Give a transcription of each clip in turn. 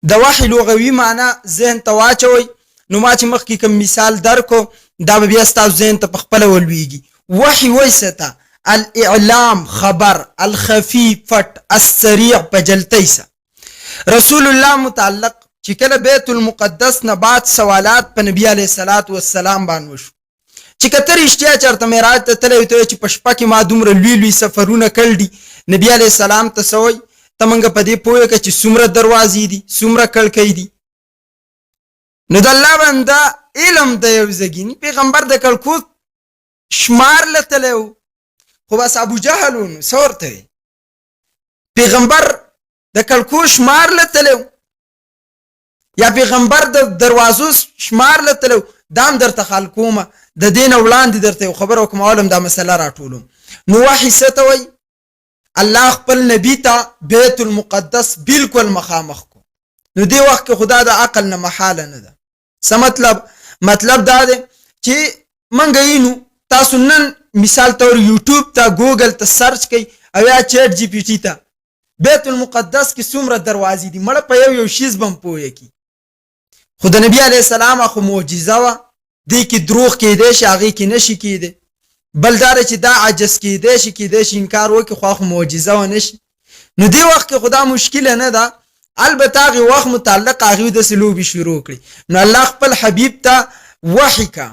د وحی لغوي معنی ذهن ته واچوي. نو ما چې مخکې کوم مثال درکو دا به بیا ستاسو ذهن ته په خپله ولویږي. وحی وایي څه ته؟ الاعلام، خبر، الخفي پټ، السریع په جلتۍ سه. رسول الله متعلق چې کله بیت المقدس نه بعد سوالات په نبی علیه الصلاة والسلام باندې وشو چې که ته رښتیا چېرته معراج ته تللی ته چې په شپه کې ما دومره لوی لوی سفرونه کړي دي، نبی علیه السلام ته څه وایي؟ ته موږ په دې پوهه کړه چې څومره دروازې دي، څومره کړکۍ دي. نو د الله بنده علم د یو زګیني پیغمبر د کړکو شمار لتلی و، خو بس ابو جهل و نو څه ورته وي؟ پیغمبر د کړکو شمار لتلی و یا پیغمبر د دروازو شمار لتلی و. دا هم درته خال کومه، د دې نه وړاندې درته یو خبره وکړم اول هم دا مسله راټولم. نو وحي څه ته وایي؟ الله خپل نبي ته بیت المقدس بالکل مخامخ کو. نو دې وخت کې خدا د عقل نه محاله نه ده. څه مطلب دا دی چې موږ یې تاسو نن مثال طور یوټیوب ته ګوګل ته سرچ کوئ او یا چیټ جی پی ټي ته بیت المقدس کې څومره دروازې دي، مړه په یو شیز به هم پوهه کی. خو د نبي علیه السلام خو معجزه وه، دې کې دروغ کیدی شي، هغې کې نشي کیدی. بل دا چې دا عجز کیدی شي انکار وکړي، خو معجزه و نشي. نو دې وخت کې خدا مشکله نه ده. البته هغې وخت متعلق هغوی داسې لوبې شروع کړي. نو الله خپل حبیب ته وحي کا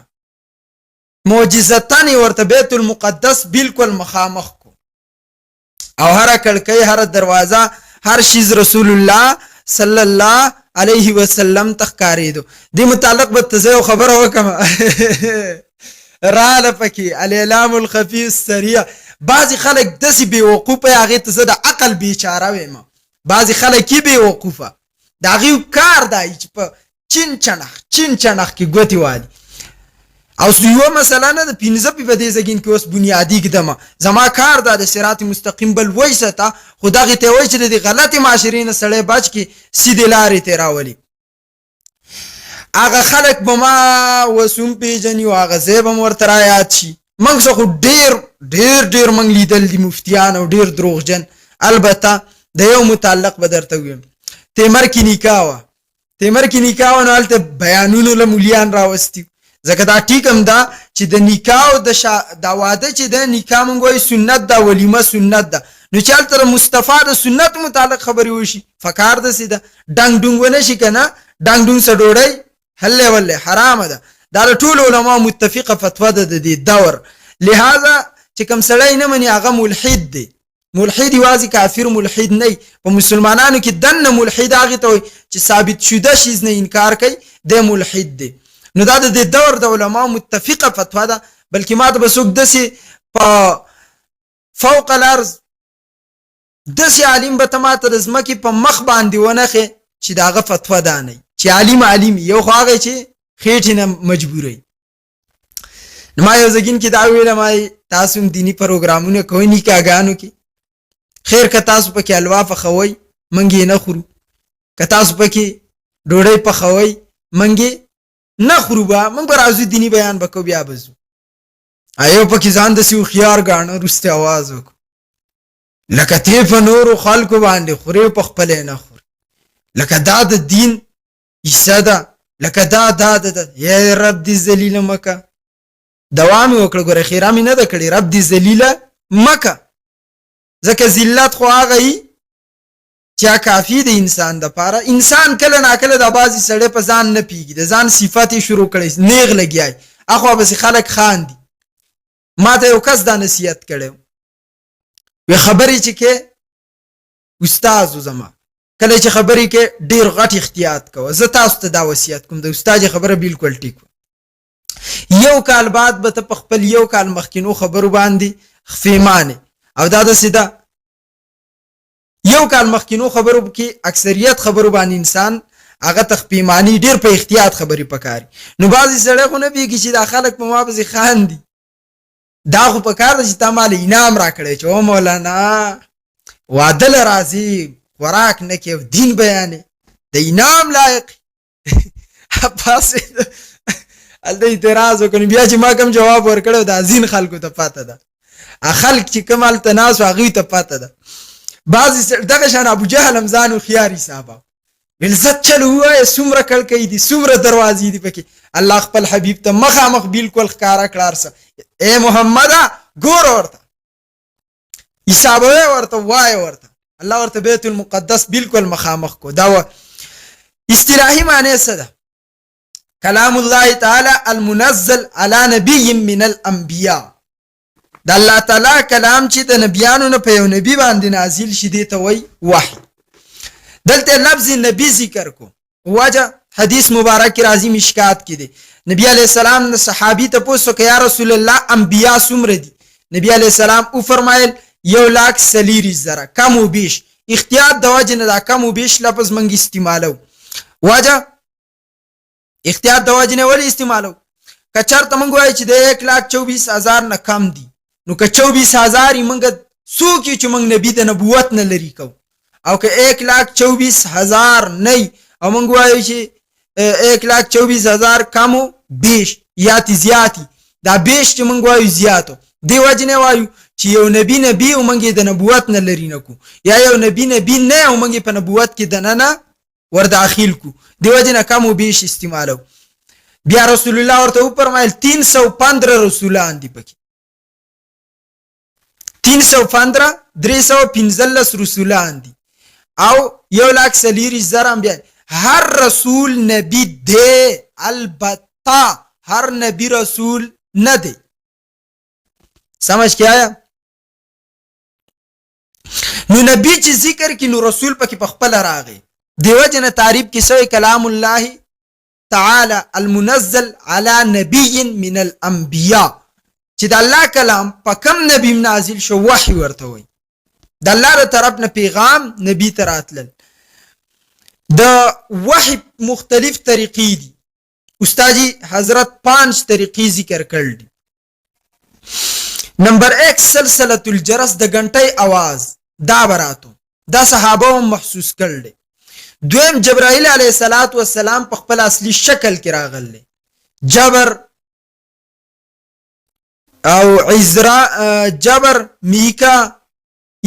معجزتن ورته بیت المقدس بالکل مخامخ کو او هر کړکۍ، هر دروازه، هر شیز رسول الله صلی الله علیه وسلم تخکاریدو. دې متعلق به ته یو خبره وکم رااله پکې الاعلام الخفي السریع. بعضې خلک داسې بېوقوفه هغې ته زه د عقل بیچاره ویم. بعضې خلک یې بېوقوفه د هغې کار دی چې په چین چنخ کې ګوتې والي. او یوه مسله نه ده، پنځه په دې زګین کې اوس بنیادي ږدمه. زما کار دا د صراط مستقیم بل وایي سته، خو دغې ته وایي چې د دې غلطې معاشرې نه سړی بچ کړي، سیدې لارې ته راولي. هغه خلک به ما اوس هم پېژني او هغه ځای به م ورته رایاد شي. موږ څه خو ډېر موږ لیدل دي مفتیان او ډېر دروغجن. البته د یو متعلق به درته ویم، تیمر کې نکاح وه نو هلته بیانونو له مولیان راوستي. ځکه دا ټیک هم ده چې د نکاح او دا واده چې ده نکاح موږ وایو سنت ده، ولیمه سنت ده. نو چې هلته د مصطفی د سنت متعلق خبرې وشي فکار داسې ده ډنګ ډونګ ونه شي که نه. ډنګ ډونګ څه ډوډۍ هلې ولې حرامه ده. دا د ټولو علما متفقه فتوا ده د دې دور. لہذا چې کوم سړی نه مني هغه ملحد دی. ملحد یوازې کافر ملحد نه وي. په مسلمانانو کې دننه ملحد هغې ته وایي چې ثابت شده شیز نه انکار کوي، دی ملحد دی. نو دا د دې دور د علماء متفقه فتوا ده. بلکې ما ته به څوک داسې په فوق الارض داسې عالم به ته ما ته د ځمکې په مخ باندې ونښې چې د هغه فتوا دا نه وي چې عالم یو خو هغه چې خېټې نه مجبوروي. نو ما یو زګین کې دا ویله، تاسو هم دیني پروګرامونه کوئ نکاحګانو کې، خیر که تاسو پکې حلوا پخوئ موږ یې نه خورو، که تاسو پکې ډوډۍ پخوئ موږ یې نه خورو. به موږ به راځو دیني بیان به کوو، بیا به ځو. یو پکې ځان داسې هوښیار ګاڼه وروسته اواز وکړو لکه تی په نورو خلکو باندې خورې په خپله یې نه خورې، لکه دا د دین حصه ده، لکه دا ده. یا رب دې ذلیله مکه. دوام یې وکړه، ګوره خیره مې نه ده کړې، رب دې ذلیله مکه. ځکه ذلت خو هغه وي چې کافي د انسان دپاره. انسان کله ناکله د بعضې سړی په ځان نه پیږي، د ځان صفت یې شروع کړی نیغ لګیای، اخوا بسې خلک خاندي. ما ته یو کس دا نصیحت کړی وی خبرې چې کې استاد زما کله چې خبرې کې ډېر غټ احتیاط کوه. زه تاسو ته دا وصیت کوم، د استاد خبره بالکل ټیک وه. یو کال بعد به ته په خپل یو کال مخکینو خبرو باندې خفیمانې، او دا داسې ده یو کال مخکینو خبرو کې اکثریت خبرو باندې انسان هغه تخپیمانی ډېر په احتیاط خبرې پکاري. نو بعضې سړی خو نه پوهېږي چې دا خلک په ما پسې خاندي. دا خو پکار ده چې تا مال انعام را کړی چې او مولانا واده له راځي خوراک نه کې دین بیانې د انعام لایق. پاسې هلته اعتراض وکړو. بیا چې ما کوم جواب ورکړی دا ځین خلکو ته پاته ده، خلک چې کوم هلته ناست و هغوی ته پاته ده. بعضې دغه شان ابو جهل هم ځان هوښیار حسابه، عزت چلو وای سمره کړکۍ دي سمره دروازې دي پکې الله خپل حبیب ته مخامخ بالکل ښکارا کړارسه اے محمد ګور ورته حسابوي ورته وای ورته الله ورته بیت المقدس بالکل مخامخ کو دا اصطلاحي معنی څه ده کلام الله تعالی المنزل على نبي من الانبیاء د الله تعالی کلام چې د نبیانو نه په یو نبی باندې نازل شي دی ته وای وحی دلته لفظ نبی ذکر کو وجه حدیث مبارک راځي مشکات کې دی نبی علیہ السلام نے صحابی ته پوښتنه کوي یا رسول الله انبیاء څومره دي نبی علیہ السلام او فرمایل 1,40,000 کم او بیش اختیار د وجه نه دا کم او بیش لفظ منګ استعمالو وجه اختیار د وجه نه ولې استعمالو کچرته منګ وای چې د 1,24,000 نه کم دي نو که 24,000 منګ څوک چې منګ نبی د نبوت نه لري کو او که 1,24,000 نه او منګ وای چې 1,24,000 کم او بیش یا زیاتی دا بیش چې منګ وای زیاتو دی وجه نه وایو چې یو نبی او منګ د نبوت نه لري نه کو یا یو نبی نه او منګ په نبوت کې دنه ور داخل کو دی وجه نه کم او بیش استعمالو بیا رسول الله ورته فرمایل 315 رسولان دي پکې 315 315 رسولان دي او 1,40,000 بیا هر رسول نبی دی البته هر نبی رسول نه دی سمجھ کې آیا نو نبی چې ذکر کې نو رسول پکې په خپل راغی دیو جن تعریف کې سوی کلام الله تعالی المنزل على نبي من الانبیاء چې د الله کلام په کوم نبی نازل شو وحی ورته وي د الله تر طرف نه پیغام نبی ته راتلل د وحی مختلف طریقې دي استادی حضرت 5 طریقې ذکر کړل دي نمبر 1 سلسله الجرس د غنټۍ आवाज دا براتو دا صحابه محسوس کړل دویم جبرائیل علیه الصلاۃ والسلام په خپل اصلي شکل کې راغلی جبر او عزرا جبر میکا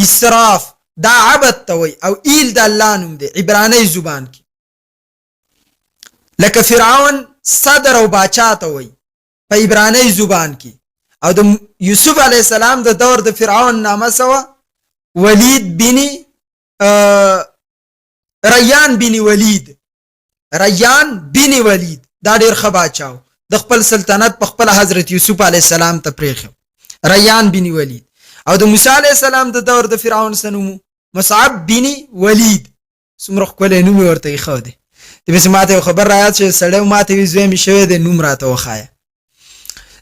اسراف دا عبد توي او ایل د الله نوم دی عبرانی زبان کې لکه فرعون صدر او باچا توي په عبرانی زبان کې او د یوسف علیه السلام د دور د فرعون نامه سوا ولید بن ریان بن ولید دا ډیر خباچاو د خپل سلطنت په خپل حضرت یوسف علیه السلام ته پریخو ریان بن ولید او د موسی علیه السلام د دور د فرعون سنومو مصعب بن ولید څومره خپل نوم ورته خو دی د بس ماته خبر راځي چې سړی ماته ویزوي می شوی د نوم راته وخایا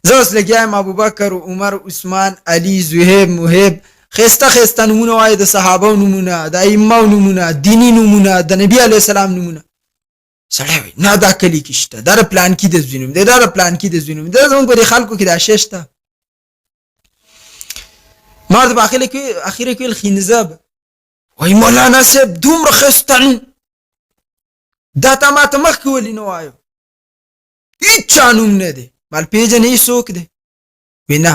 زه اوس لګیایم ابوبکر عمر عثمان علی زهیب محب خسته نمونه وای د صحابه نمونه د ائمه نمونه دینی نمونه د نبی علی السلام نمونه سړی نه دا کلی کیشته دا پلان کې د زینوم دا پلان کې د زینوم دا زموږ په خلکو کې دا ششته مرد باخله کې اخیره کې الخنزب وای مولانا صاحب دومره خسته دا ته ماته مخ کولی نو وایو هیڅ چانوم نه دی مال پیژنې څوک دی وینا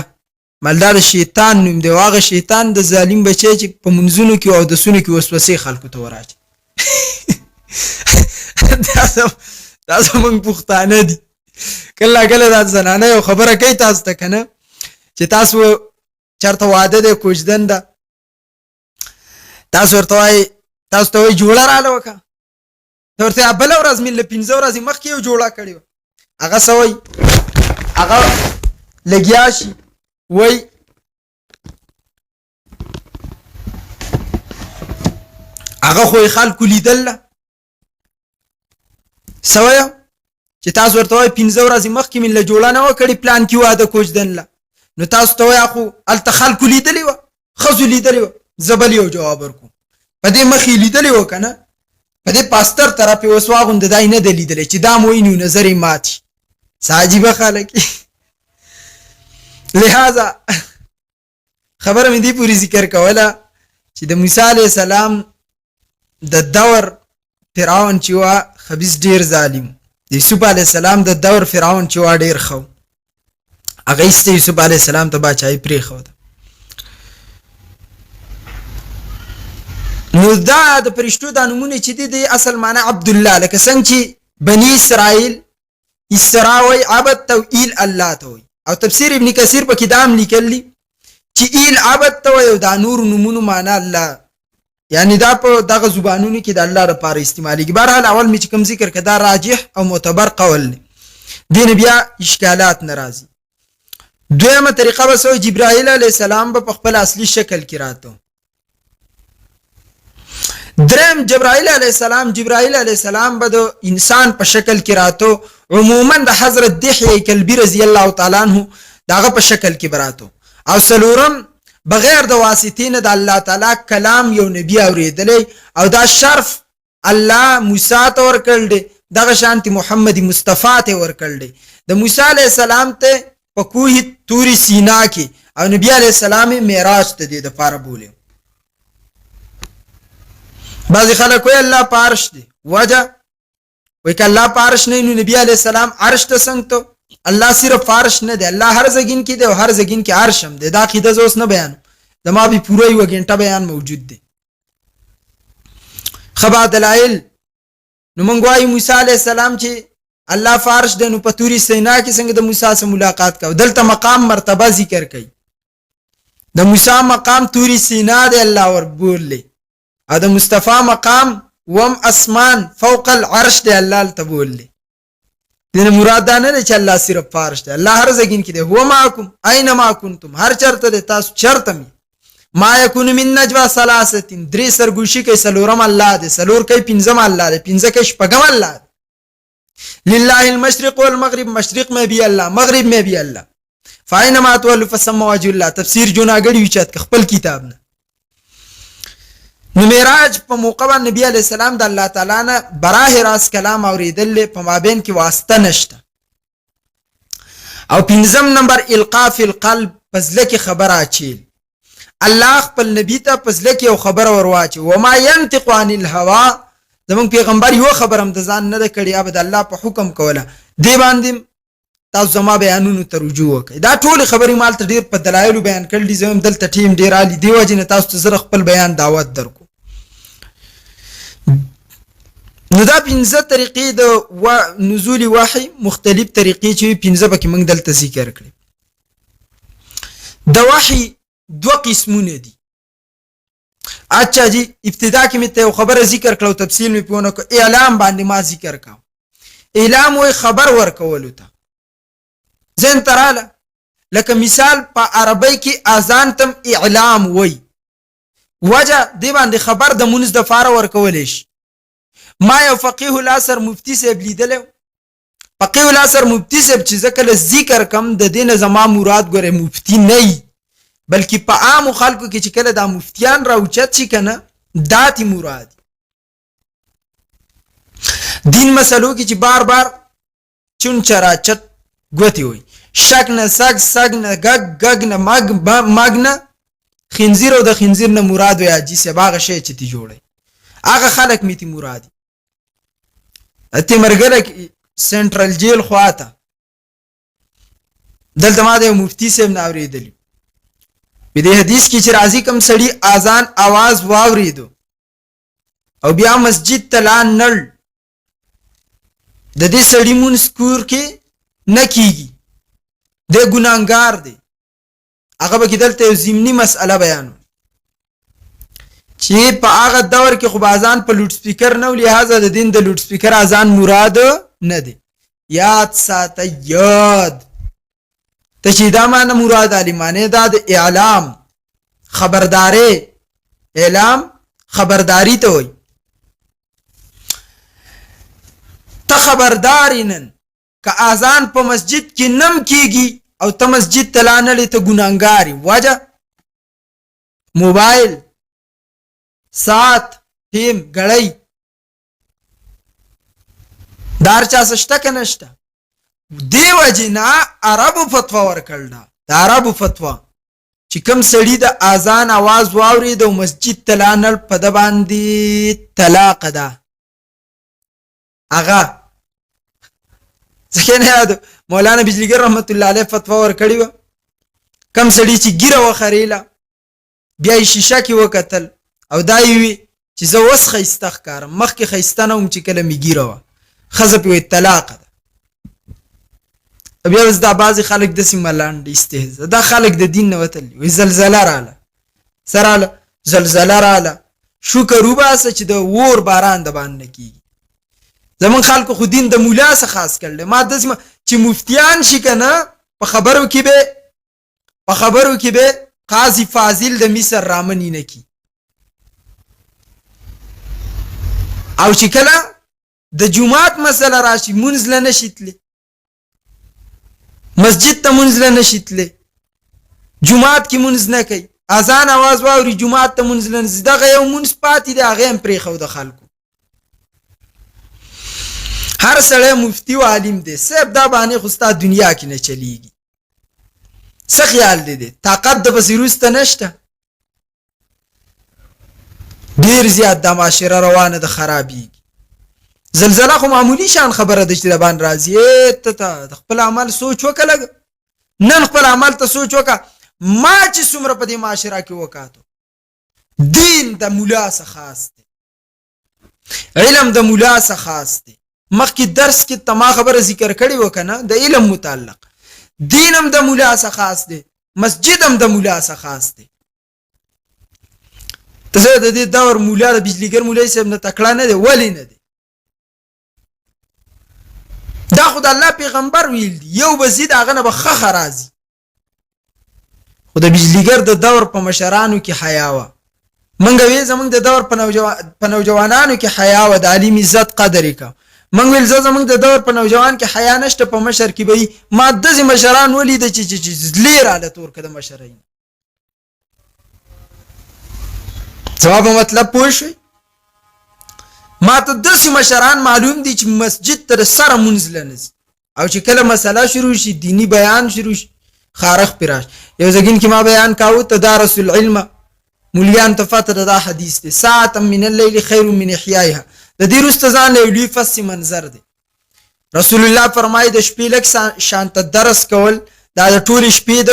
مالدار شیطان نوم دی واغه شیطان د ظالم بچی چې په منځونو کې او د سونو کې وسوسه خلکو ته وراچي دا زمونږ پښتانه دي کله دا زنانه یو خبره کوي تاسو ته کنه چې تاسو چرته واده د کوجدن ده تاسو ورته جوړه رااله وکړه ورته بل ورځ مل 15 ورځې مخکې یو جوړه کړی هغه سوي هغه لګیاشي وای هغه خو خلکو لیدل سوي چې تاسو ورته وای 15 ورځې مخکې من له جوړه نه وکړي پلان کې واده کوجدن نو تاسو ته وای خو التخل کو لیدلی و خزو لیدلی و زبل یو جواب ورکو په دې مخې لیدلی و کنه په دې پاستر طرف وسواغوند دای نه لیدلی چې دا موینو نظر ماتي ساجيبه خلک لہذا خبر مې دی پوری ذکر کوله چې د موسی علی السلام د دور فرعون چې وا خبيث ډیر ظالم د یوسف علی السلام د دور فرعون چې وا ډیر خو هغه است یوسف علی السلام ته بچای پری خو نو دا د فرشتو د نمونه چې دي اصل معنی عبد الله، لکه څنګه چې بني اسرائیل اسراوي عبد توئیل الله ته وي، او تفسیر ابن کثیر په کتاب لیکلی چې ایل عبد ته وي او دا نور نمونه معنی الله، یعنی دا په دغه زبانونو کې د الله لپاره استعمالي. بهرحال اول می چې کوم ذکر کدا راجح او معتبر قول دین بیا اشکالات ناراضي. دویمه طریقه به سو جبرائیل علیه السلام په خپل اصلي شکل کې راته. درم جبرائیل علیه السلام به د انسان په شکل کې راته، عموما د حضرت دحیه کلبی رضی الله تعالی عنہ داغه په شکل کې براته. او سلورم بغیر د واسطین د الله تعالی کلام یو نبی اوریدلې، او دا شرف الله موسی ته ورکړل دی، دغه شانتی محمد مصطفی ته ورکړل دی. د موسی علیه السلام ته په کوه تور سینا کې، او نبی علیه السلام معراج ته د پاره بوله. بعضی خلک وی الله پارش دی، وجه وی ک الله پارش نه، نو نبی علیه السلام عرش ته څنګه ته؟ الله صرف فارش نه دی، الله هر زګین کې دی او هر زګین کې عرش هم دی. دا عقیده زوس نه بیان، د ما به پوره یو غنټه بیان موجود دی. خبا دلائل نو مونږ وایو موسی علیه السلام چې الله فارش دی، نو په توري سینا کې څنګه د موسی سره ملاقات کاو. دلته مقام مرتبه ذکر کړي، د موسی مقام توري سینا دی الله ور بولې، او د مصطفی مقام وم اسمان فوق العرش دی الله ته بولې. دین مراد نه چې الله صرف فارش دی، الله هر ځګین کې دی. هو معکم اينما کنتم، هر چرته دی تاسو چرته می. ما یکون من نجوا ثلاثه، درې سرګوشي کې سلورم الله دی، سلور کې پنځم الله دی، پنځه کې شپږم الله دی. لله المشرق والمغرب، مشرق میں بھی اللہ، مغرب میں بھی اللہ. فاینما تولوا فثم وجه الله، تفسیر جوناګړی وچات خپل کتاب نه. نو معراج په موقع باندې نبی علیہ السلام د الله تعالی نه براه راست کلام اوریدل، په مابین کې واسطه نشته. او پنځم نمبر القاء فی القلب، پزله کې خبر اچیل. الله خپل نبی ته پزله کې یو خبر ورواچي، و ما ينطق عن الهوى، زمون پیغمبر یو خبرم د ځان نه کړی، ابد الله په حکم کوله. دی باندې تاسو زما بیانونو ته رجوع وکړئ. دا ټول خبرې مال ته ډیر په دلایل بیان کړل دي، زم دلته ټیم ډیر علی دی وجه تاسو ته زره خپل بیان دعوت درکو. نو دا پنځه طریقې د نزول وحی، مختلف طریقې چې پنځه پکې موږ دلته ذکر کړې. د وحی دوه قسمونه دي. اچھا جی، ابتدا کې مې ته خبره ذکر کړو، تفصیل مې پونه کو. اعلام باندې ما ذکر کاو. اعلام وای خبر ورکول ته زين تراله، لکه مثال په عربی کې اذان تم اعلام وای، وجه دی باندې خبر د مونږ د فار ورکول شي. ما یو فقيه الاثر مفتی صاحب لیدل، فقيه الاثر مفتی صاحب چې ذکر ذکر کم د دین زما مراد ګره مفتی نه، بلکې په عام خلکو کې چې کله دا مفتیان راوچت شي کنه، داتی مراد دین مسلو کې چې بار بار چون چرا چت غوتی وي، شک نه سگ، سگ نه گگ، گگ نه مگ نه خنزیر، او د خنزیر نه مراد وي اجي سه باغ شي چې تی جوړي، هغه خلک میتی مرادي. اته مرګره سنټرل جیل خواته دلته ما د مفتی صاحب نه اوریدلی په دې حدیث کې چې راځي کوم سړی اذان आवाज واوریدو او بیا مسجد ته لاړ نل، د دې سړی مون سکور کې نه کیږي، د ګناګار دی. هغه به دلته زمینی مسأله بیانو چې په هغه دور کې خو اذان په لوډ سپیکر نه، لہذا د دین د لوډ سپیکر اذان مراد نه دی. یاد ساته یاد ته چې دا معنی مراد علی معنی دا د اعلام خبرداري، اعلام خبرداری ته وي. ته خبردارینن که اذان په مسجد کې نم کیږي او ته مسجد ته لانلې ته ګناګاری، وجه موبایل، ساعت، ټیم، غړی دار چا سشته که نشته. دیو جنا عربو فتوا ورکړل، دا عربو فتوا چې کوم سړی د اذان आवाज واوري د مسجد تلانل په د باندې طلاق ده. هغه ځکه نه یاد مولانا بجلیګر رحمت الله علیه فتوا ورکړی و، کوم سړی چې ګیره وخریله بیا شیشه کې وکتل او دایوي چې زه اوس ښایسته ښکارم، مخکې ښایسته نه وم چې کله مې ګیره وه، ښځه پې وایي طلاقه ده. بیا اوس دا بعضې خلک داسې ملانډ استهزا، دا خلک د دین نه وتلي وایي زلزله راله، څه راله؟ زلزله راله. شکر وباسه چې د اور باران د باندې نه کېږي. زمونږ خلکو خو دین د مولا څخه خاص کړل. ما داسې چې مفتیان شي که نه، په خبرو کې به قاضي فاضل د مصر رامنې نه کي، او چې کله د جمعات مسله راشي مونځ له نشي تللی، مسجد ته مونځ له نشي تللی، جمعات کې مونځ نه کوي، اذان اواز واوري جمعات ته مونځ له نه ځي. دغه یو مونځ پاتې دی، هغه هم پرېښود خلکو. هر سړی مفتی و عالم دی صاحب، دا باندې خو ستا دنیا کې نه چلیږي. څه خیال دی طاقت د پسې وروسته نشته، ډېر زیات دا معاشره روانه ده خرابېږي. زلزله خو معمولي شان خبره ده چې د باندې راځي. ته د خپل عمل سوچ وکړه لږ، نن خپل عمل ته سوچ وکړه. ما چې څومره په دې معاشره کې وکاتو، دین د مولا څخه خاص دی، علم د مولا څخه خاص دی. مخکې درس کې ته ما خبره ذکر کړې وه که نه، د علم متعلق دین هم د مولا څخه خاص دی، مسجد هم د مولا څخه خاص دی. ته د دې دور مولا د بجلیګر مولوي صاحب نه تکړه نه دی. ولې نه دی؟ دا خو د الله پیغمبر ویل دي یو به ځي د هغه نه به ښه راځي. خو د بجلیګر د دور په مشرانو کې حیا وه. موږ ویل زموږ د دور په نوجوانانو کې حیا وه، د عالم عزت قدر یې کوه. موږ ویل زموږ د دور په نوجوان کې حیا نشته، په مشر کې به ما داسې مشران ولیده چې زلې راله تور که د مشرۍ. زما په مطلب پوه شوئ؟ ما ته داسې مشران معلوم دي چې مسجد ته د سره مونځ له نه ځي، او چې کله مسله شروع شي، دینی بیان شروع شي، خارخ پرې راشي. یو ځګین کې ما بیان کاوه تدارس العلم، مولیان ته پته ده دا حدیث دی، ساعة من اللیل خیر من احیائها. د دې وروسته ځان له لوی فصل منظر دی. رسول الله فرمایي د شپې لږ شانته درس کول دا د ټولې شپې د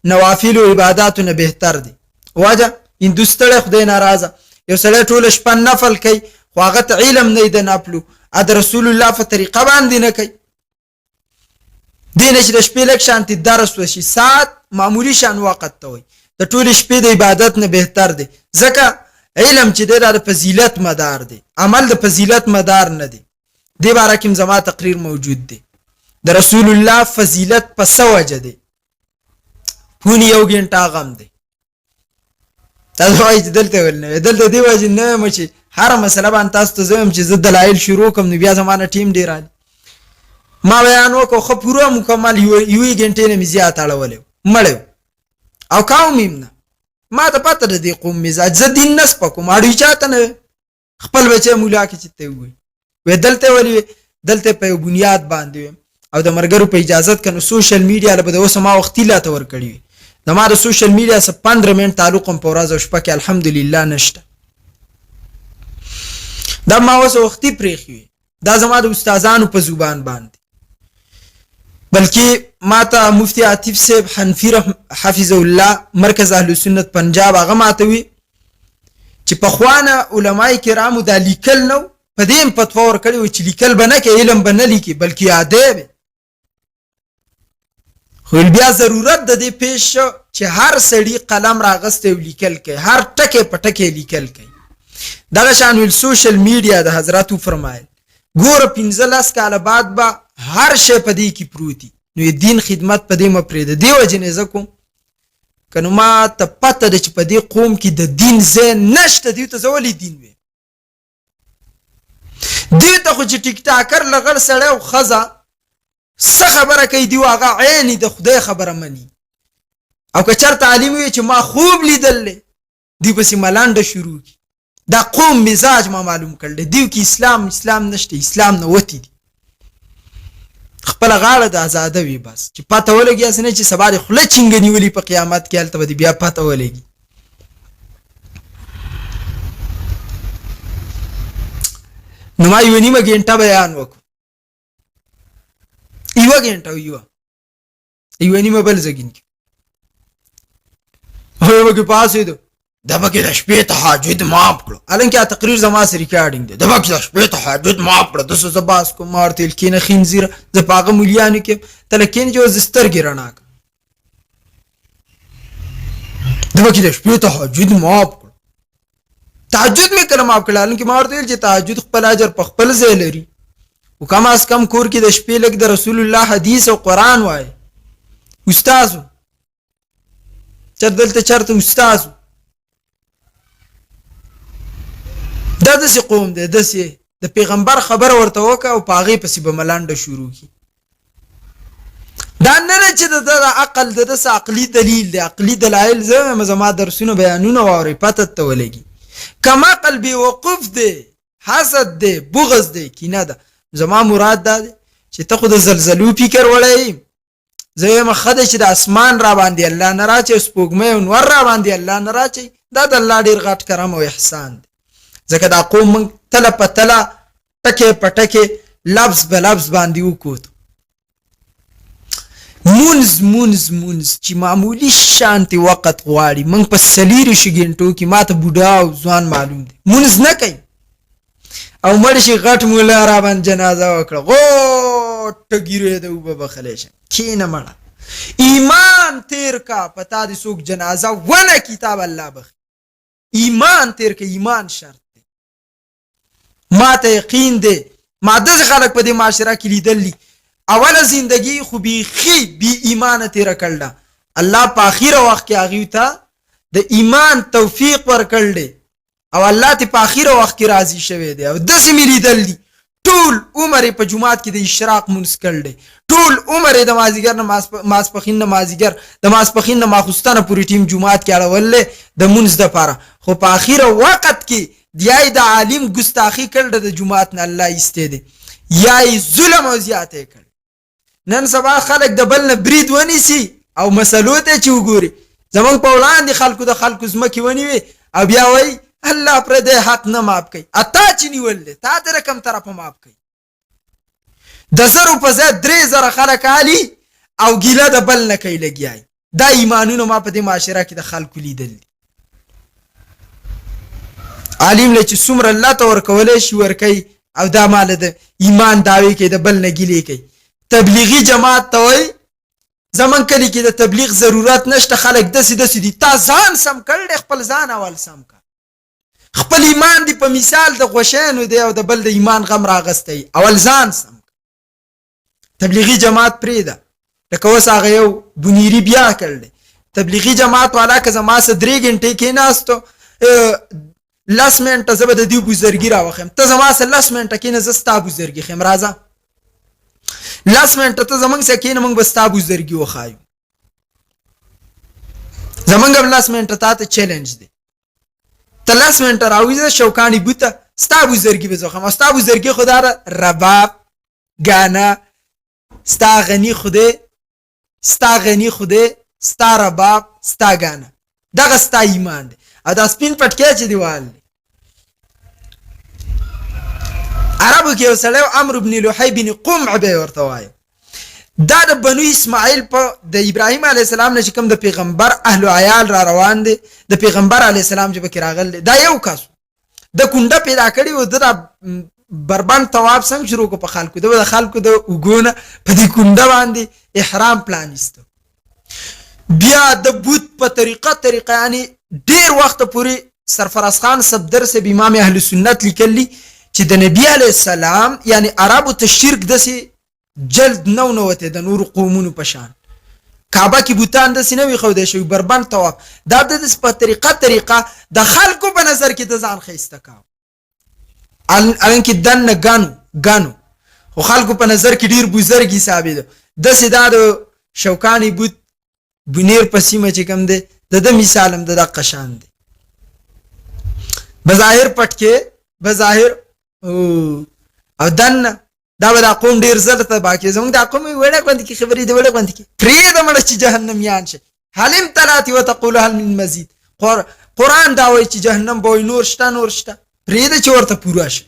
نوافل او عباداتو نه بهتر دی. وجه هندوستړی خدای ناراضه، یو سړی ټوله شپه نفل کوي خو هغه ته علم نه د نفلو، د رسول الله په طریقه باندې نه کوي. دې نه چې د شپې لږ شانتې درس وشي، ساعت معمولي شان وخت ته وایي، د ټولې شپې د عبادت نه بهتر دی. ځکه علم چې دی دا د فضیلت مدار دی، عمل د فضیلت مدار نه دی. دې باره کې زما تقریر موجود دی. د رسول الله فضیلت په څه وجه دی؟ پونې یو ګنټه غم دی. تاسو وایئ چې دلته ول نه، دلته دې وجې نه یم چې هره مسله باندې تاسو ته زه وایم چې زه دلایل شروع کړم، نو بیا زما نه ټیم ډېر رالي. ما بیان وکړو ښه پوره مکمل یوې ګنټې نه مې زیات اړولی مړی او قوم یم نه. ما ته پته ده دې قوم مزاج، زه دین نه سپکوم، اړوي چاته نه وی. خپل بچی مولا کې چې ته ووایي وی دلته ولې وی، دلته په یو بنیاد باندې ویم او د ملګرو په اجازت که نو سوشل میډیا له به د اوسه ما وختي لاته ورکړي وي. د ما د سوشل میډیا سره 15 منټ تعلق هم په ورځ او شپه کې الحمدلله نشته. دا ما اوس وختي پرېښي وي، دا زما د استادانو په زبان باندې. بلکې ما ته مفتی عاطف صاحب حنفي حفظه الله مرکز اهل سنت پنجاب هغه ما ته وي چې پخوانه علماء کرامو دا لیکل نو، په دې هم فتوا ورکړې وه چې لیکل به نه کوي، علم به نه لیکي بلکې یادې به. خو بیا ضرورت د دې پیش شو چې هر سړي قلم راغستی او لیکل کوي، هر ټکی په ټکی لیکل کوي. دغه شان ویل سوشل میډیا د حضراتو فرمایل ګوره 15 کاله بعد به هر شی په دې کې پروتي، نو دین خدمت په دې مه پرېږده. دې وجې نه زه کوم که نو ما ته پته ده چې په دې قوم کې د دین ځای نشته. دوی ته زه ولې دین ویم؟ دوی ته خو چې ټیک ټاکر لغړ سړی او ښځه څه خبره کوي، دوی هغه عین د خدای خبره مني. او که چېرته عالم وي چې ما خوب لیدل دی، دوی پسې ملانډه شروع کړي. دا قوم مزاج ما معلوم کړل دی. دوی کې اسلام نشته، اسلام نه وتی دي. خپل غاړه د آزاده وي بس چې پته ولګي، اسنه چې سبا د خوله چنګ نیولي په قیامت کې هلته به بیا پته ولګي. نو ما یوه نیمه ګنټه بیان وکړو، یوه ګنټه یوه نیمه بل ځګین کې هغه کې پاسېدو د بګې د شپې تهجد معاف کړو الانکه تقریر زما سره ریکارډینګ دی د بګې د شپې تهجد معاف کړو د څه زباس کو مارتل کینه خنزیر ز پاغه مليانو کې تلکین جو زستر ګراناک د بګې د شپې تهجد معاف کړو تهجد می کلم معاف کړل الانکه مارتل چې تهجد خپل اجر په خپل ځای لري او کم از کم کور کې د شپې لګ د رسول الله حدیث او قران وای استادو چردلته چرته استادو دا د قوم دی د پیغمبر خبر ورته وکا او پاغي پسې به ملانډه شروع کی دا نه چې د عقل د عقلی دلیل دی عقلی دلایل زما درسونه بیانونه ووري پته ته ولګي کما قلبي وقف دی حسد دی بغض دی کینه ده زما مراد ده چې ته خود زلزلو فکر وړی زما خدای چې د اسمان را باندې الله نه راچي سپوږمۍ او نور را باندې الله نه راچي دا د الله ډیر غټ کرم او احسان دی ځکه دا قوم من تله په تله ټکه پټکه لفظ به لفظ باندې وکوت مونز چې معمولی شانتي وخت غواړي من په سلیری شګینټو کې ماته بوډا او ځوان معلوم دي مونز نه کوي او مرشي غټ مولا را باندې جنازه وکړه غوټ ګیره د وب بخلیش کینه مړه ایمان تیر کا پتا دي څوک جنازه ونه کتاب الله بخ ایمان تیر کا ایمان شرط ما ته یقین دی ما د خلک په دې معاشره کې لیدلی اوله زندگی خو بیخي بی ایمان تیر کړل الله په اخیره وخت کې هغه ته د ایمان توفیق ورکړل او الله ته په اخیره وخت کې راضي شوی دی او د سیمې لیدلی ټول عمر په جمعات کې د اشراق منځ کړل ټول عمر د مازیګر نه ماسپخین نه مازیګر د ماسپخین نه ماخستانه پوری ټیم جمعات کې اړول د منځ د پاره خو په اخیره وخت کې دیای د عالم ګستاخی کړل د جمعات نه الله ایسته دي یای ظلم او زیاته کړ نن سبا خلک د بل نه برید ونیسي او مسلو ته چې وګوري زمون په وړاندې خلکو د خلکو زمکه ونیوي او بیا وای الله پر دې حق نه معاف کوي اتا چې نیول تا تر کم طرف معاف کوي د زرو په ځای 3000 خلک علی او ګیله د بل نه کوي لګیای دا ایمانونه ما په دې معاشره کې د خلکو لیدل عالم له چې څومره الله ته ورکولې شي ورکي او دا مال د ایمان داوی کې د بل نه ګیلې کوي تبلیغی جماعت ته وای زمون کلی کې د تبلیغ ضرورت نشته خلک دسي دي تا ځان سم کړل خپل ځان اول سم کا خپل ایمان دی په مثال د غوښینو دی او د بل د ایمان غم راغستې اول ځان سم تبلیغی جماعت پریدا لکه اوس هغه یو بنيري بیا کړل تبلیغی جماعت والا که زما سره 3 غنټې کې ناستو لاس منټه زبر د دې بزرګي راوخم ته زما سره لاس منټه کې نه زستا بزرګي خم راځه لاس منټه ته زمنګ سکه نه موږ بستا بزرګي وخایو زمنګ لاس منټه ته چیلنج دی ته لاس منټه راوځه شوکانی بوته ستا بزرګي بزوخم ستا بزرګي خدای رباب غانا ستا غنی خوده ستا رباب ستا غانا دغه ستا ایمان دی ا د سپین پټکې چې دیوال عربو کې وسلو عمرو بن لحي بن قمع به ورته وای دا د بنو اسماعیل په د ابراهیم علی السلام نه کوم د پیغمبر اهل عیال را روان دي د پیغمبر علی السلام چې بکراغل دا یو کس د کونډه پیدا کړی و د بربند طواف څنګه شروع کو په خلکو د خلکو د وګونه په دې کونډه باندې احرام پلانیست بیا د بوت په طریقه یعنی ډیر وخت پوری سرفراز خان صدر سے امام اهل سنت لیکلی چې د نبی علی السلام یعنی عربو ته شرک دسي جلد نو وته د نور قومونو پشان کعبه کې بوتان د سینوي خو د شوی بربند طواف دا د په طریقه د خلکو په نظر کې د ځان خيسته کاو ان کې دن غانو خو خلکو په نظر کې ډیر بزرګي ثابت د سیدا د شوکانی بوت بنیر پسیمه چې کم ده د مثالم د قشان دي بظاهر پټکه بظاهر او دن دا به قوم ډیر زړه ته باقي زموږ د قوم وړه باندې کی خبرې دی وړه باندې کی پرې د مړ چې جهنم یان شي حلم تلاتی وتقول هل من مزید قرآن دا وایي چې جهنم به نور شته پرې د چورته پورا شي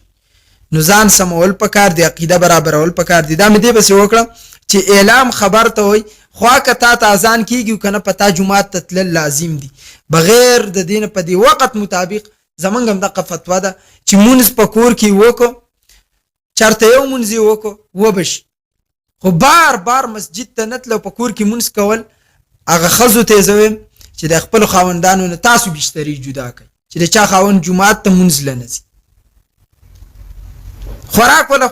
نو ځان سمول پکار دی عقیده برابرول پکار دی دا مې دې بس وکړم چې اعلام خبر ته وي خوا که تا ته اذان کیږي کنه پتا جمعات ته تلل لازم دي بغیر د دین په دی وخت مطابق زمونږ هم دغه فتوا ده چې مونږ په کور کې وکړو چرته یو مونږ وکړو وبش خو بار بار مسجد ته نتلو په کور کې مونږ کول هغه خزو ته زویم چې د خپل خاوندانو نه تاسو بشتري جدا کړئ چې د چا خاوند جمعات ته مونږ لنځي خوراک ولا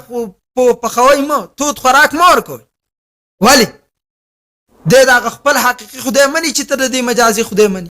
په خوای مو توت خوراک مور کوي ولی د خپل حقيقي خدای مني چې ته د مجازي خدای مني